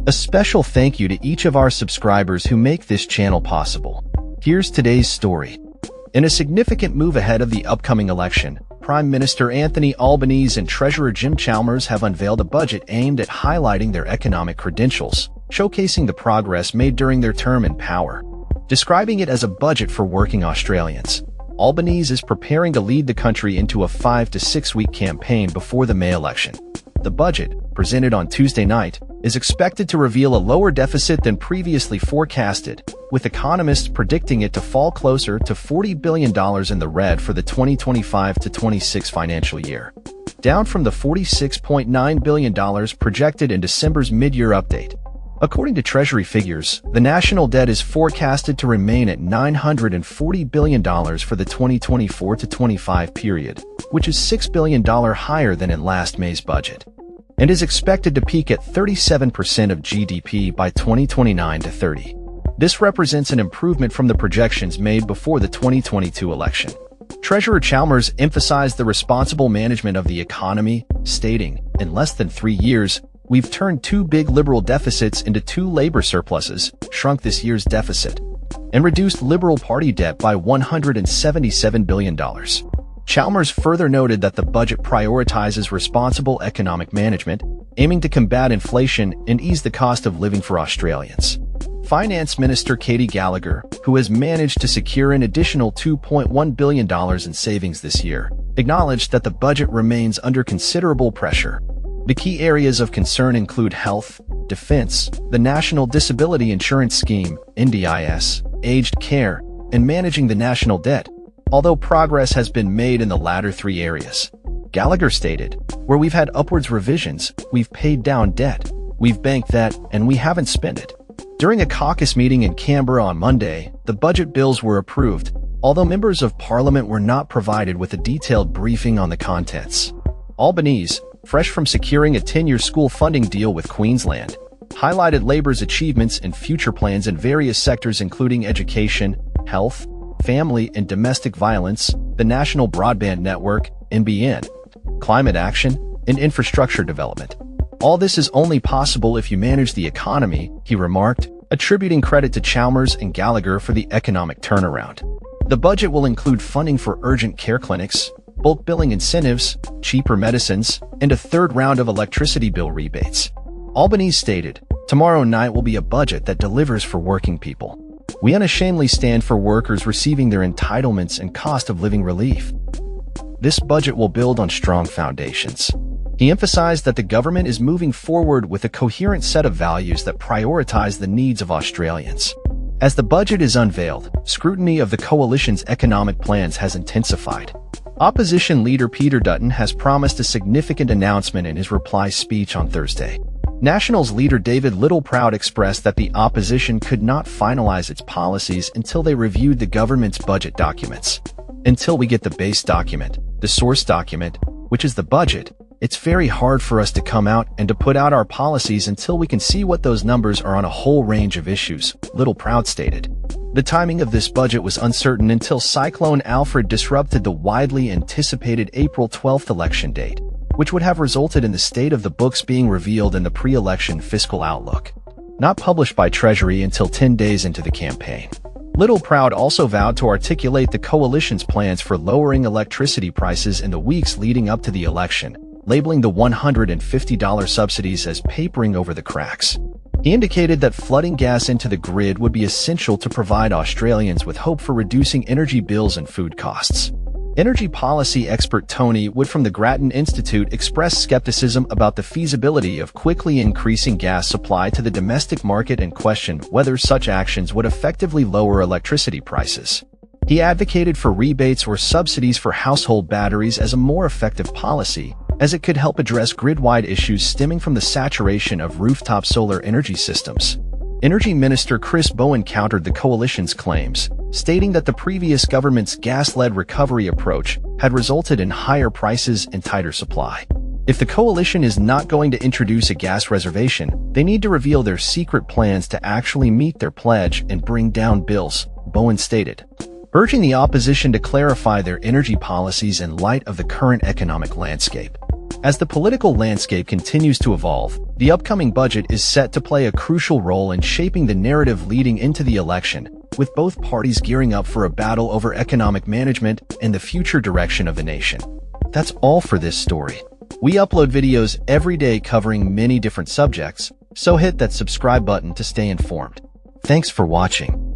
A special thank you to each of our subscribers who make this channel possible. Here's today's story. In a significant move ahead of the upcoming election, Prime Minister Anthony Albanese and Treasurer Jim Chalmers have unveiled a budget aimed at highlighting their economic credentials, showcasing the progress made during their term in power. Describing it as a budget for working Australians, Albanese is preparing to lead the country into a 5 to 6 week campaign before the May election. The budget, presented on Tuesday night, is expected to reveal a lower deficit than previously forecasted, with economists predicting it to fall closer to $40 billion in the red for the 2025-26 financial year, down from the $46.9 billion projected in December's mid-year update. According to Treasury figures, the national debt is forecasted to remain at $940 billion for the 2024-25 period, which is $6 billion higher than in last May's budget, and is expected to peak at 37% of GDP by 2029-30. This represents an improvement from the projections made before the 2022 election. Treasurer Chalmers emphasized the responsible management of the economy, stating, "In less than 3 years, we've turned 2 big Liberal deficits into 2 Labour surpluses, shrunk this year's deficit, and reduced Liberal Party debt by $177 billion. Chalmers further noted that the budget prioritizes responsible economic management, aiming to combat inflation and ease the cost of living for Australians. Finance Minister Katy Gallagher, who has managed to secure an additional $2.1 billion in savings this year, acknowledged that the budget remains under considerable pressure. The key areas of concern include health, defense, the National Disability Insurance Scheme, NDIS, aged care, and managing the national debt, although progress has been made in the latter 3 areas. Gallagher stated, "Where we've had upwards revisions, we've paid down debt, we've banked that, and we haven't spent it." During a caucus meeting in Canberra on Monday, the budget bills were approved, although members of Parliament were not provided with a detailed briefing on the contents. Albanese, fresh from securing a 10-year school funding deal with Queensland, highlighted Labour's achievements and future plans in various sectors including education, health, family and domestic violence, the National Broadband Network, NBN, climate action, and infrastructure development. "All this is only possible if you manage the economy," he remarked, attributing credit to Chalmers and Gallagher for the economic turnaround. The budget will include funding for urgent care clinics, bulk billing incentives, cheaper medicines, and a 3rd round of electricity bill rebates. Albanese stated, "Tomorrow night will be a budget that delivers for working people. We unashamedly stand for workers receiving their entitlements and cost of living relief. This budget will build on strong foundations." He emphasized that the government is moving forward with a coherent set of values that prioritize the needs of Australians. As the budget is unveiled, scrutiny of the coalition's economic plans has intensified. Opposition leader Peter Dutton has promised a significant announcement in his reply speech on Thursday. Nationals leader David Littleproud expressed that the opposition could not finalize its policies until they reviewed the government's budget documents. "Until we get the base document, the source document, which is the budget, it's very hard for us to come out and to put out our policies until we can see what those numbers are on a whole range of issues," Littleproud stated. The timing of this budget was uncertain until Cyclone Alfred disrupted the widely anticipated April 12th election date, which would have resulted in the state of the books being revealed in the pre-election fiscal outlook, not published by Treasury until 10 days into the campaign. Littleproud also vowed to articulate the coalition's plans for lowering electricity prices in the weeks leading up to the election, labeling the $150 subsidies as papering over the cracks. He indicated that flooding gas into the grid would be essential to provide Australians with hope for reducing energy bills and food costs. Energy policy expert Tony Wood from the Grattan Institute expressed skepticism about the feasibility of quickly increasing gas supply to the domestic market and questioned whether such actions would effectively lower electricity prices. He advocated for rebates or subsidies for household batteries as a more effective policy, as it could help address grid-wide issues stemming from the saturation of rooftop solar energy systems. Energy Minister Chris Bowen countered the coalition's claims, stating that the previous government's gas-led recovery approach had resulted in higher prices and tighter supply. If the coalition is not going to introduce a gas reservation, they need to reveal their secret plans to actually meet their pledge and bring down bills, Bowen stated, urging the opposition to clarify their energy policies in light of the current economic landscape. As the political landscape continues to evolve, the upcoming budget is set to play a crucial role in shaping the narrative leading into the election, with both parties gearing up for a battle over economic management and the future direction of the nation. That's all for this story. We upload videos every day covering many different subjects, so hit that subscribe button to stay informed. Thanks for watching.